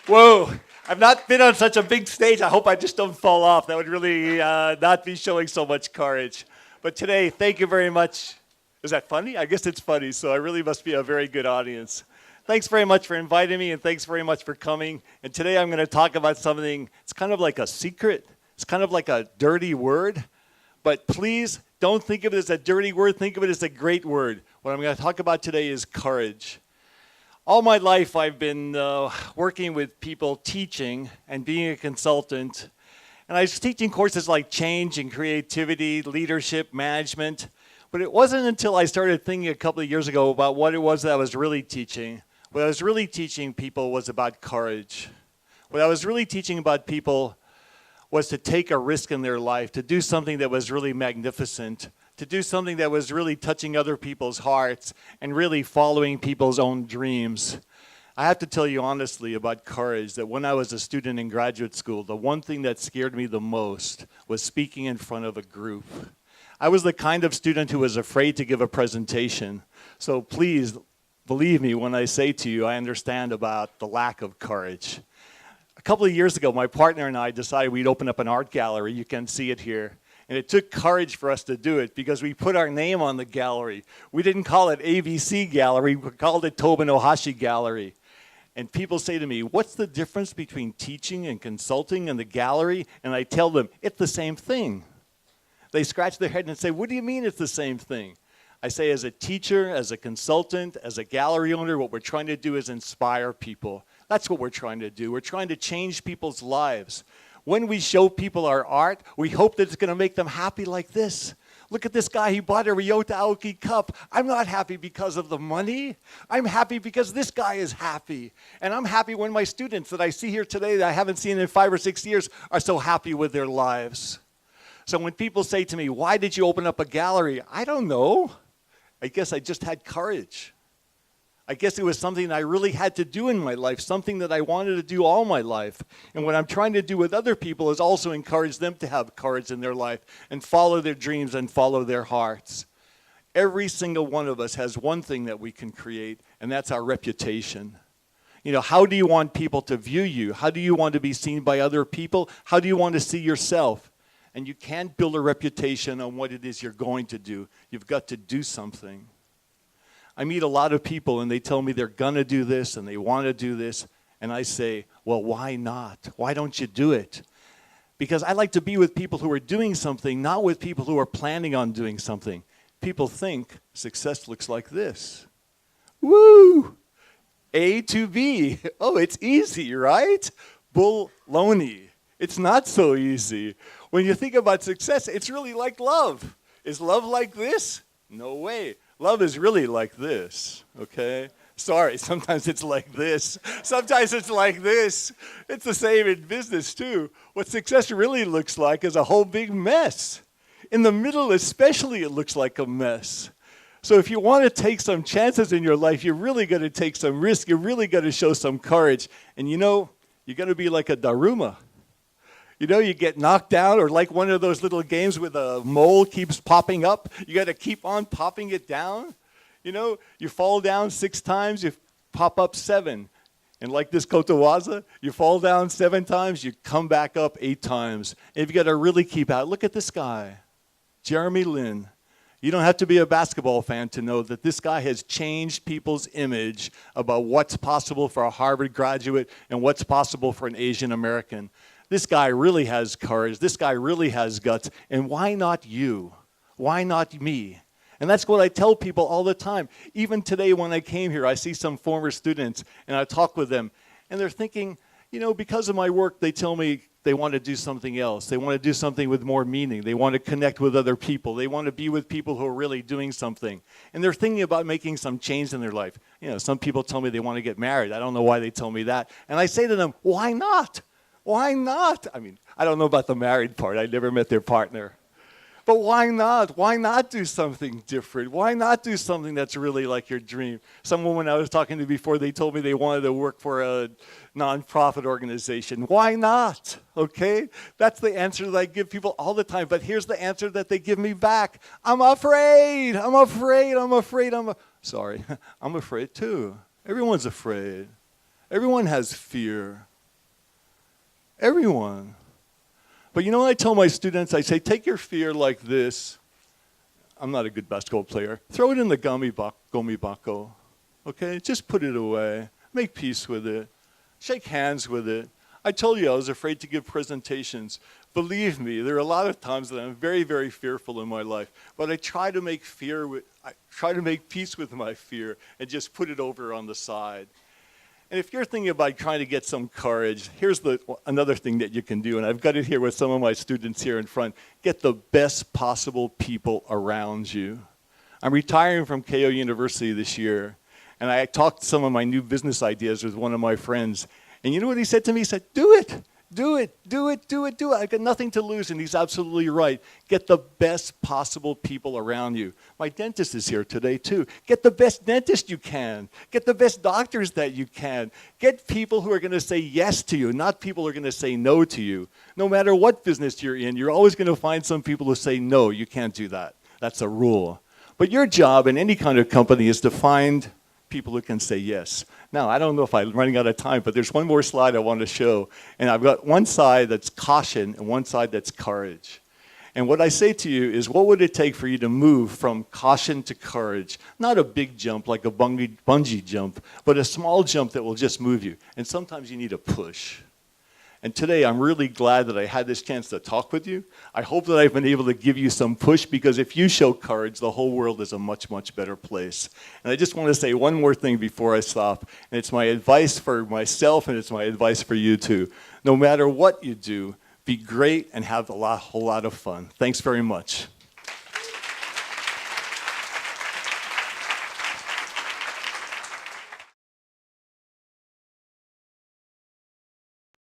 Whoa, I've not been on such a big stage. I hope I just don't fall off. That would really not be showing so much courage. But today, thank you very much. Is that funny? I guess it's funny, so I really must be a very good audience. Thanks very much for inviting me, and thanks very much for coming. And today I'm going to talk about something, it's kind of like a secret. It's kind of like a dirty word. But please don't think of it as a dirty word. Think of it as a great word. What I'm going to talk about today is courage. All my life I've been working with people, teaching and being a consultant. And I was teaching courses like change and creativity, leadership, management. But it wasn't until I started thinking a couple of years ago about what it was that I was really teaching. What I was really teaching people was about courage. What I was really teaching about people was to take a risk in their life, to do something that was really magnificent, to do something that was really touching other people's hearts and really following people's own dreams. I have to tell you honestly about courage that when I was a student in graduate school, the one thing that scared me the most was speaking in front of a group. I was the kind of student who was afraid to give a presentation. So please believe me when I say to you, I understand about the lack of courage. A couple of years ago, my partner and I decided we'd open up an art gallery. You can see it here. And it took courage for us to do it because we put our name on the gallery. We didn't call it ABC Gallery, we called it Tobin Gallery. And people say to me, what's the difference between teaching and consulting and the gallery? And I tell them, it's the same thing. They scratch their head and say, what do you mean it's the same thing? I say as a teacher, as a consultant, as a gallery owner, what we're trying to do is inspire people. That's what we're trying to do. We're trying to change people's lives. When we show people our art, we hope that it's going to make them happy like this. Look at this guy, he bought a Ryota Aoki cup. I'm not happy because of the money. I'm happy because this guy is happy. And I'm happy when my students that I see here today that I haven't seen in 5 or 6 years are so happy with their lives. So when people say to me, why did you open up a gallery? I don't know. I guess I just had courage. I guess it was something I really had to do in my life, something that I wanted to do all my life. And what I'm trying to do with other people is also encourage them to have courage in their life and follow their dreams and follow their hearts. Every single one of us has one thing that we can create, and that's our reputation. You know, how do you want people to view you? How do you want to be seen by other people? How do you want to see yourself? And you can't build a reputation on what it is you're going to do. You've got to do something. I meet a lot of people and they tell me they're gonna do this and they wanna do this. And I say, well, why not? Why don't you do it? Because I like to be with people who are doing something, not with people who are planning on doing something. People think success looks like this. Woo! A to B. Oh, it's easy, right? Baloney. It's not so easy. When you think about success, it's really like love. Is love like this? No way. Love is really like this, okay? Sorry, sometimes it's like this. Sometimes it's like this. It's the same in business too. What success really looks like is a whole big mess. In the middle especially, it looks like a mess. So if you want to take some chances in your life, you're really going to take some risk. You're really going to show some courage. And you know, you're going to be like a Daruma. You know, you get knocked down, or like one of those little games where the mole keeps popping up. You got to keep on popping it down. You know, you fall down 6 times, you pop up 7. And like this kotowaza, you fall down 7 times, you come back up 8 times. And you've got to really keep out. Look at this guy, Jeremy Lin. You don't have to be a basketball fan to know that this guy has changed people's image about what's possible for a Harvard graduate and what's possible for an Asian American. This guy really has courage. This guy really has guts. And why not you? Why not me? And that's what I tell people all the time. Even today when I came here, I see some former students and I talk with them. And they're thinking, you know, because of my work, they tell me they want to do something else. They want to do something with more meaning. They want to connect with other people. They want to be with people who are really doing something. And they're thinking about making some change in their life. You know, some people tell me they want to get married. I don't know why they tell me that. And I say to them, why not? Why not? I mean, I don't know about the married part. I never met their partner. But why not? Why not do something different? Why not do something that's really like your dream? Some woman I was talking to before, they told me they wanted to work for a nonprofit organization. Why not? Okay? That's the answer that I give people all the time. But here's the answer that they give me back. I'm afraid. I'm afraid. I'm afraid. Sorry. I'm afraid too. Everyone's afraid. Everyone has fear. Everyone. But you know what I tell my students? I say, take your fear like this. I'm not a good basketball player. Throw it in the gomibako. Okay? Just put it away. Make peace with it. Shake hands with it. I told you I was afraid to give presentations. Believe me, there are a lot of times that I'm very, very fearful in my life. But I try to make peace with my fear and just put it over on the side. And if you're thinking about trying to get some courage, here's another thing that you can do, and I've got it here with some of my students here in front. Get the best possible people around you. I'm retiring from Keio University this year, and I talked some of my new business ideas with one of my friends. And you know what he said to me? He said, do it. Do it, do it, do it, do it. I've got nothing to lose, and he's absolutely right. Get the best possible people around you. My dentist is here today, too. Get the best dentist you can. Get the best doctors that you can. Get people who are going to say yes to you, not people who are going to say no to you. No matter what business you're in, you're always going to find some people who say, no, you can't do that. That's a rule. But your job in any kind of company is to find people who can say yes. Now, I don't know if I'm running out of time, but there's one more slide I want to show. And I've got one side that's caution and one side that's courage. And what I say to you is, what would it take for you to move from caution to courage? Not a big jump like a bungee jump, but a small jump that will just move you. And sometimes you need a push. And today, I'm really glad that I had this chance to talk with you. I hope that I've been able to give you some push, because if you show courage, the whole world is a much, much better place. And I just want to say one more thing before I stop, and it's my advice for myself, and it's my advice for you too. No matter what you do, be great and have a whole lot of fun. Thanks very much.